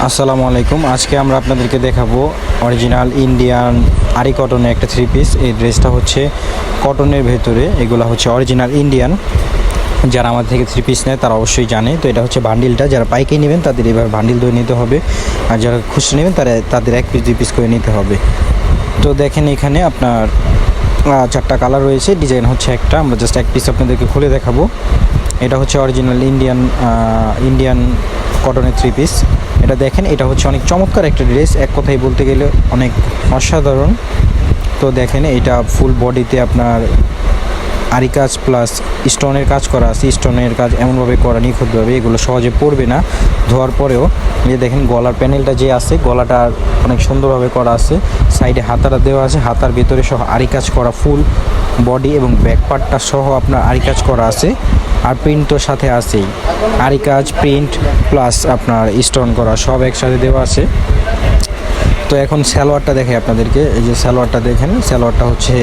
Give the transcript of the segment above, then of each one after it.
আসসালামু আলাইকুম। আজকে আমরা আপনাদেরকে দেখাবো অরিজিনাল ইন্ডিয়ান আরি কটনের একটা থ্রি পিস। এই ড্রেসটা হচ্ছে কটনের ভেতরে, এগুলো হচ্ছে অরিজিনাল ইন্ডিয়ান। যারা আমাদের থেকে থ্রি পিস নেয় তারা অবশ্যই জানে। তো এটা হচ্ছে বান্ডিলটা, যারা পাইকারি নেবেন তাদের এবার বান্ডিল ধরে নিতে হবে, আর যারা খুচরা নেবেন তাদের এক পিস দুই পিস করে নিতে হবে। তো দেখেন এখানে আপনার চারটা কালার রয়েছে, ডিজাইন হচ্ছে একটা। আমরা জাস্ট এক পিস আপনাদেরকে খুলে দেখাবো। এটা হচ্ছে অরিজিনাল ইন্ডিয়ান কটনের থ্রি পিস। এটা দেখেন, এটা হচ্ছে অনেক চমৎকার একটা ড্রেস, এক কথায় বলতে গেলে অনেক অসাধারণ। তো দেখেন এটা ফুল বডিতে আপনার আরি কাজ প্লাস স্টোনের কাজ করা আছে। স্টোনের কাজ এমনভাবে করা নিখুঁতভাবে, এগুলো সহজে পড়বে না ধোয়ার পরেও। এই দেখেন গলার প্যানেলটা যে আছে, গলাটা অনেক সুন্দরভাবে করা আছে। সাইডে হাতাটা দেওয়া আছে, হাতার ভিতরে সহ আরি কাজ করা ফুল বডি এবং ব্যাক পার্টটা সহ আপনার আরি কাজ করা আছে। আর প্রিন্ট তো সাথে আছেই, আরি কাজ প্রিন্ট প্লাস আপনার স্টোন করা সব একসাথে দেওয়া আছে। তো এখন সালোয়ারটা দেখে আপনাদেরকে, এই যে সালোয়ারটা দেখেন, সালোয়ারটা হচ্ছে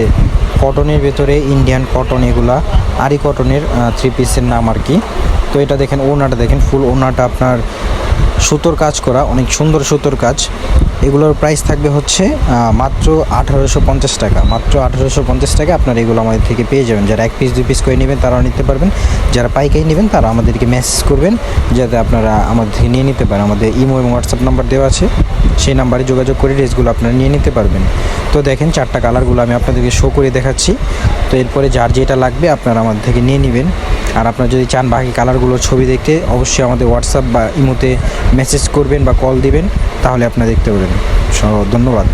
কটনের ভেতরে ইন্ডিয়ান কটন, এগুলা আরি কটনের থ্রি পিসের নাম আর কি। তো এটা দেখেন, ওড়নাটা দেখেন, ফুল ওড়নাটা আপনার সুতোর কাজ করা, অনেক সুন্দর সুতোর কাজ। এগুলোর প্রাইস থাকবে হচ্ছে মাত্র 1850 টাকা। মাত্র 1850 টাকা আপনার এগুলো আমাদের থেকে পেয়ে যাবেন। যারা এক পিস দুই পিস করে নেবেন তারাও নিতে পারবেন, যারা পাইকারি নেবেন তারা আমাদেরকে মেসেজ করবেন যাতে আপনারা আমাদের থেকে নিয়ে নিতে পারেন। আমাদের ইমো এবং হোয়াটসঅ্যাপ নাম্বার দেওয়া আছে, সেই নাম্বারে যোগাযোগ করে ড্রেসগুলো আপনারা নিয়ে নিতে পারবেন। তো দেখেন চারটা কালারগুলো আমি আপনাদেরকে শো করে দেখাচ্ছি। তো এরপরে যার যেটা লাগবে আপনারা আমাদের থেকে নিয়ে নেবেন। আর আপনারা যদি চান বাকি কালারগুলোর ছবি দেখতে, অবশ্যই আমাদের হোয়াটসঅ্যাপ বা ইমোতে মেসেজ করবেন বা কল দিবেন, তাহলে আপনারা দেখতে পারবেন। ধন্যবাদ।